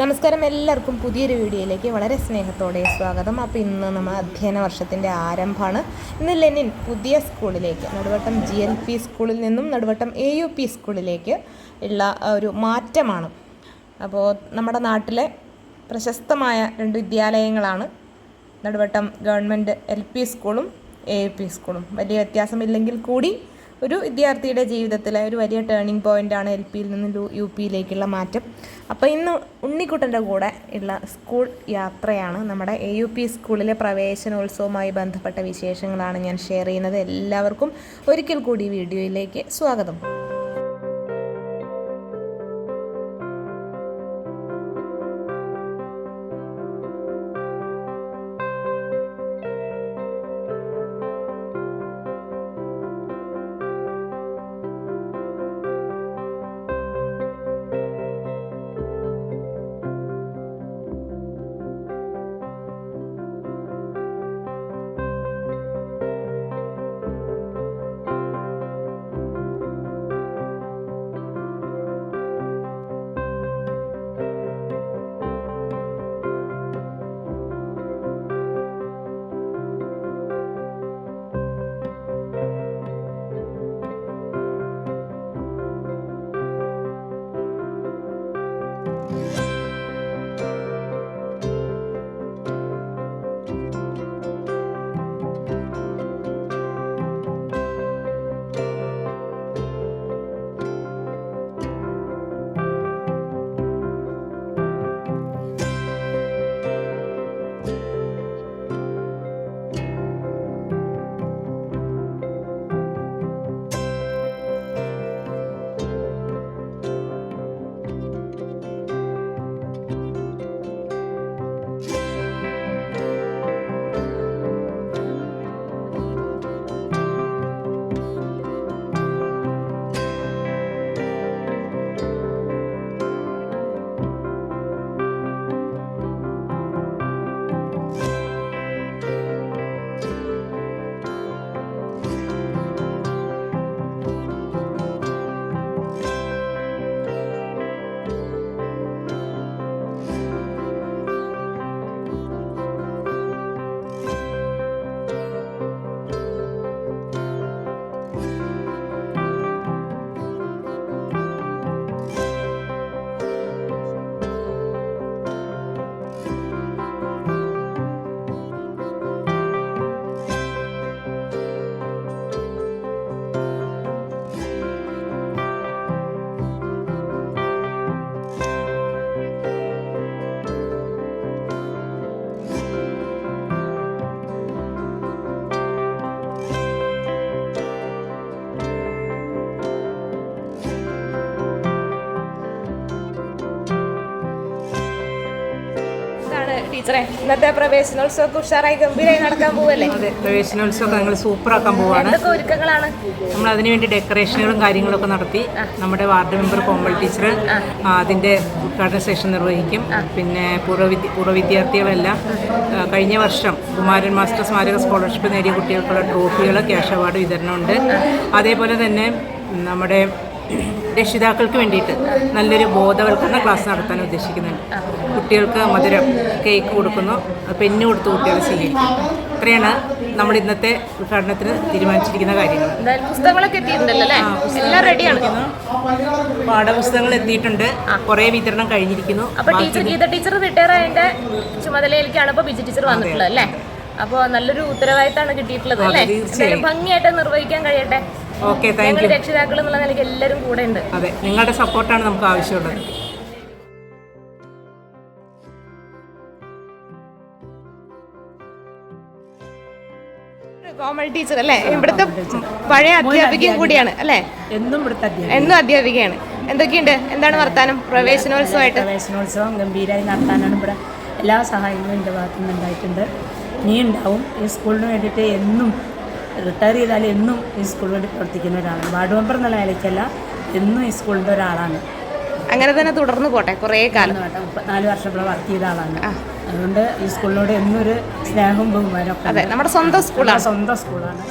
നമസ്കാരം, എല്ലാവർക്കും പുതിയൊരു വീഡിയോയിലേക്ക് വളരെ സ്നേഹത്തോടെ സ്വാഗതം. അപ്പോൾ ഇന്ന് നമ്മൾ അധ്യയന വർഷത്തിൻ്റെ ആരംഭമാണ്. ഇന്ന് ലെനിൻ പുതിയ സ്കൂളിലേക്ക്, നടുവട്ടം GLP സ്കൂളിൽ നിന്നും നടുവട്ടം AUP സ്കൂളിലേക്ക് ഉള്ള ഒരു മാറ്റമാണ്. അപ്പോൾ നമ്മുടെ നാട്ടിലെ പ്രശസ്തമായ 2 വിദ്യാലയങ്ങളാണ് നടുവട്ടം ഗവൺമെൻറ് LP സ്കൂളും AUP സ്കൂളും. വലിയ വ്യത്യാസമില്ലെങ്കിൽ കൂടി ഒരു വിദ്യാർത്ഥിയുടെ ജീവിതത്തിലെ ഒരു വലിയ ടേണിംഗ് പോയിൻ്റാണ് LPയിൽ നിന്ന് UPയിലേക്കുള്ള മാറ്റം. അപ്പോൾ ഇന്ന് ഉണ്ണിക്കുട്ടൻ്റെ കൂടെ ഉള്ള സ്കൂൾ യാത്രയാണ്. നമ്മുടെ AUP സ്കൂളിലെ പ്രവേശനോത്സവവുമായി ബന്ധപ്പെട്ട വിശേഷങ്ങളാണ് ഞാൻ ഷെയർ ചെയ്യുന്നത്. എല്ലാവർക്കും ഒരിക്കൽ കൂടി വീഡിയോയിലേക്ക് സ്വാഗതം. ടീച്ചറെ, ഇന്നത്തെ പ്രവേശനോത്സവം ഉഷാറായി ഗംഭീരമായി നടക്കാൻ പോവല്ലേ? അതെ, പ്രവേശനോത്സവം ഞങ്ങൾ സൂപ്പറാക്കാൻ പോവാണ്. എന്തൊക്കെ ഒരുക്കങ്ങളാണ്? നമ്മൾ അതിനുവേണ്ടി ഡെക്കറേഷനുകളും കാര്യങ്ങളൊക്കെ നടത്തി. നമ്മുടെ വാർഡ് മെമ്പർ കോമൾ ടീച്ചർ അതിൻ്റെ ഉദ്ഘാടന സെഷൻ നിർവഹിക്കും. പിന്നെ പൂർവ്വ വിദ്യാർത്ഥികളെല്ലാം കഴിഞ്ഞ വർഷം കുമാരൻ മാസ്റ്റർ സ്മാരക സ്കോളർഷിപ്പ് നേടിയ കുട്ടികൾക്കുള്ള ട്രോഫികൾ, ക്യാഷ് അവാർഡ് വിതരണമുണ്ട്. അതേപോലെ തന്നെ നമ്മുടെ രക്ഷിതാക്കൾക്ക് വേണ്ടിയിട്ട് നല്ലൊരു ബോധവൽക്കരണ ക്ലാസ് നടത്താൻ ഉദ്ദേശിക്കുന്നുണ്ട്. കുട്ടികൾക്ക് മധുരം കേക്ക് കൊടുക്കുന്നു, പെന്ന് കൊടുത്ത് കുട്ടികളെ സ്വീകരിക്കും. ഇത്രയാണ് നമ്മൾ ഇന്നത്തെ ഉദ്ഘാടനത്തിന് തീരുമാനിച്ചിരിക്കുന്ന കാര്യങ്ങൾ. പുസ്തകങ്ങളൊക്കെ എത്തിയിട്ടുണ്ടല്ലോ, എല്ലാം റെഡിയാണ്. പാഠപുസ്തകങ്ങൾ എത്തിയിട്ടുണ്ട്, കുറേ വിതരണം കഴിഞ്ഞിരിക്കുന്നു. അപ്പോൾ ഗീത ടീച്ചർ റിട്ടയർ ആയതിൻ്റെ ചുമതലയിലേക്കാണ് ഇപ്പോൾ ബിജു ടീച്ചർ വന്നിട്ടുള്ളത് അല്ലേ? അപ്പോൾ നല്ലൊരു ഉത്തരവാദിത്തമാണ് കിട്ടിയിട്ടുള്ളത് അല്ലേ? ഭംഗിയായിട്ട് നിർവഹിക്കാൻ കഴിയട്ടെ. Okay, thank you. രക്ഷിതാക്കൾ എന്നുള്ള നിലയ്ക്ക് എല്ലാവരും കൂടെ ഉണ്ട്. അതെ, നിങ്ങളുടെ സപ്പോർട്ടാണ് നമുക്ക് ആവശ്യമുള്ളത്. കോമൾ ടീച്ചർ അല്ലേ, ഇവിടുത്തെ പഴയ അധ്യാപികയും കൂടിയാണ് അല്ലേ? എന്നും അധ്യാപികയാണ്. എന്തൊക്കെയുണ്ട്, എന്താണ് വർത്താനം? പ്രവേശനോത്സവം ഗംഭീരമായി നടത്താനാണ് ഇവിടെ എല്ലാ സഹായങ്ങളും എൻ്റെ ഭാഗത്തു നിന്ന് ഉണ്ടായിട്ടുണ്ട്. ഇനി ഉണ്ടാവും. ഈ സ്കൂളിന് വേണ്ടിയിട്ട് എന്നും റിട്ടയർ ചെയ്താൽ എന്നും ഈ സ്കൂളിന് വേണ്ടി പ്രവർത്തിക്കുന്ന ഒരാളാണ്. വാർഡ് മെമ്പർ എന്നുള്ള നിലയ്ക്കല്ല, എന്നും ഈ സ്കൂളിൻ്റെ ഒരാളാണ്. അങ്ങനെ തന്നെ തുടർന്ന് പോട്ടെ. കുറേ കാലം 4 വർഷം ഇവിടെ വർക്ക് ചെയ്ത ആളാണ്. അതുകൊണ്ട് ഈ സ്കൂളിനോട് എന്നൊരു സ്നേഹവും ബഹുമാനമൊക്കെ. നമ്മുടെ സ്വന്തം സ്കൂളാണ്.